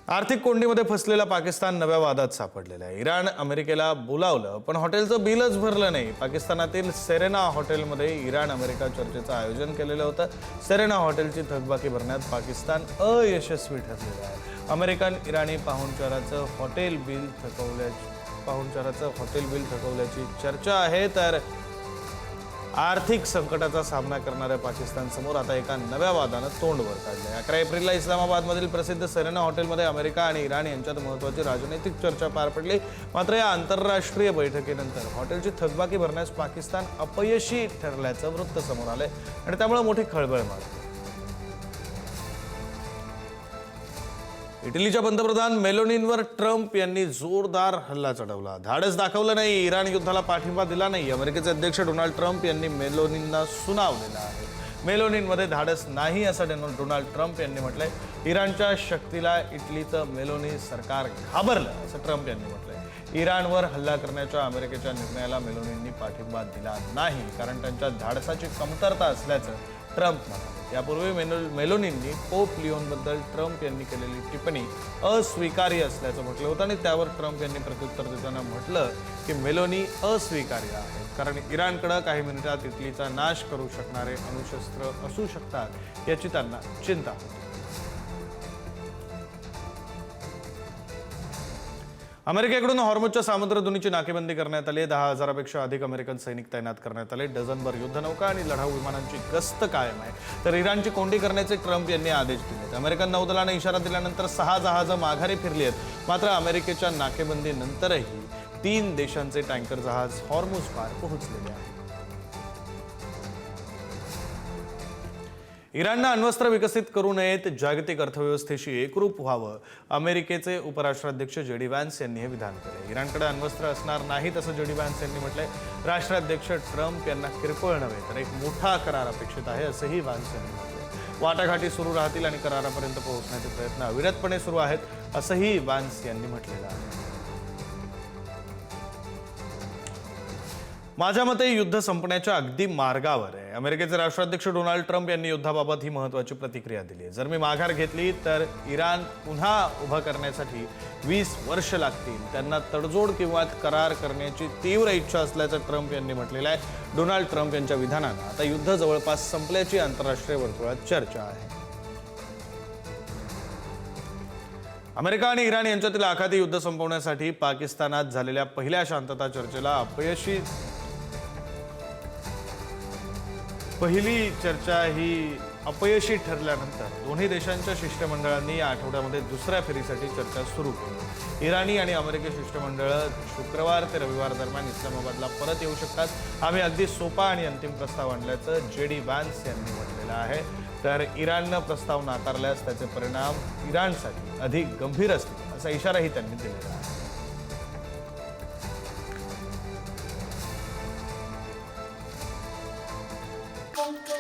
आर्थिक कोंडीमध्ये फसलेला पाकिस्तान नव्या वादात सापडलेला आहे। इराण अमेरिकेला बोलावलं पण हॉटेलचं बिलच भरलं नाही। पाकिस्तानातील सेरेना हॉटेलमध्ये इराण अमेरिका चर्चेचं आयोजन केलेलं होतं। सेरेना हॉटेलची थकबाकी भरण्यात पाकिस्तान अयशस्वी ठरलेला आहे। अमेरिकन इराणी पाहुणचाराचं हॉटेल बिल थकवल्याची चर्चा आहे। तर आर्थिक संकटाचा सामना करणाऱ्या पाकिस्तान समोर आता एका नव्या वादानं तोंड वर काढलंय। 11 एप्रिलला इस्लामाबादमधील प्रसिद्ध सेरेना हॉटेलमध्ये अमेरिका आणि इराण यांच्यात महत्त्वाची राजनैतिक चर्चा पार पडली। मात्र या आंतरराष्ट्रीय बैठकीनंतर हॉटेलची थकबाकी भरण्यास पाकिस्तान अपयशी ठरल्याचं वृत्त समोर आलंय आणि त्यामुळे मोठी खळबळ माजली। इटलीच्या पंतप्रधान मेलोनींवर ट्रम्प यांनी जोरदार हल्ला चढवला। धाडस दाखवलं नाही, इराण युद्धाला पाठिंबा दिला नाही। अमेरिकेचे अध्यक्ष डोनाल्ड ट्रम्प यांनी मेलोनींना सुनावलेलं आहे। मेलोनींमध्ये धाडस नाही असं डोनाल्ड ट्रम्प यांनी म्हटलंय। इराणच्या शक्तीला इटलीचं मेलोनी सरकार घाबरलं असं ट्रम्प यांनी म्हटलंय। इराणवर हल्ला करण्याच्या अमेरिकेच्या निर्णयाला मेलोनींनी पाठिंबा दिला नाही कारण त्यांच्या धाडसाची कमतरता असल्याचं ट्रम्प म्हणाले। यापूर्वी मेलोनींनी पोप लिओनबद्दल ट्रम्प यांनी केलेली टिप्पणी अस्वीकार्य असल्याचं म्हटलं होतं आणि त्यावर ट्रम्प यांनी प्रत्युत्तर देताना म्हटलं की मेलोनी अस्वीकार्य आहे कारण इराणकडे काही मिनिटात इटलीचा नाश करू शकणारे अणुशस्त्र असू शकतात याची त्यांना चिंता होती। अमेरिकेकडून हॉर्मुझच्या सामुद्रधुनीची नाकेबंदी करण्यात आली। 10,000पेक्षा अधिक अमेरिकन सैनिक तैनात करण्यात आले। डझनभर युद्धनौका आणि लढाऊ विमानांची गस्त कायम आहे। तर इराणची कोंडी करण्याचे ट्रम्प यांनी आदेश दिले। अमेरिकन नौदलाने इशारा दिल्यानंतर 6 जहाजं माघारी फिरली आहेत। मात्र अमेरिकेच्या नाकेबंदीनंतरही 3 देशांचे टँकर जहाज हॉर्मुझ पार पोहोचलेले आहेत। इराणनं अण्वस्त्र विकसित करू नयेत, जागतिक अर्थव्यवस्थेशी एकरूप व्हावं, अमेरिकेचे उपराष्ट्राध्यक्ष जेडी व्हॅन्स यांनी हे विधान केले। इराणकडे अण्वस्त्र असणार नाहीत असं जेडी व्हॅन्स यांनी म्हटलंय। राष्ट्राध्यक्ष ट्रम्प यांना किरकोळ नव्हे तर एक मोठा करार अपेक्षित आहे असंही व्हॅन्स यांनी म्हटलंय। वाटाघाटी सुरू राहतील आणि करारापर्यंत पोहोचण्याचे प्रयत्न अविरतपणे सुरू आहेत असंही व्हॅन्स यांनी म्हटलेलं आहे। माझ्या मते युद्ध संपण्याच्या अगदी मार्गावर आहे। अमेरिकेचे राष्ट्राध्यक्ष डोनाल्ड ट्रम्प यांनी युद्धाबाबत ही महत्त्वाची प्रतिक्रिया दिली आहे। जर मी माघार घेतली तर इराण पुन्हा उभा करण्यासाठी 20 वर्ष लागतील। त्यांना तडजोड किंवा करार करण्याची तीव्र इच्छा असल्याचं ट्रम्प यांनी म्हटलेलं आहे। डोनाल्ड ट्रम्प यांच्या विधानानं आता युद्ध जवळपास संपल्याची आंतरराष्ट्रीय वर्तुळात चर्चा आहे। अमेरिका आणि इराण यांच्यातील आखाती युद्ध संपवण्यासाठी पाकिस्तानात झालेल्या पहिल्या शांतता चर्चेला पहिली चर्चा ही अपयशी ठरल्यानंतर दोन्ही देशांच्या शिष्टमंडळांनी या आठवड्यामध्ये दुसऱ्या फेरीसाठी चर्चा सुरू केली। इराणी आणि अमेरिकी शिष्टमंडळं शुक्रवार ते रविवार दरम्यान इस्लामाबादला परत येऊ शकतात। आम्ही अगदी सोपा आणि अंतिम प्रस्ताव आणल्याचं जेडी व्हॅन्स यांनी म्हटलेलं आहे। तर इराणनं प्रस्ताव नाकारल्यास त्याचे परिणाम इराणसाठी अधिक गंभीर असतील असा इशाराही त्यांनी दिलेला आहे। Thank you.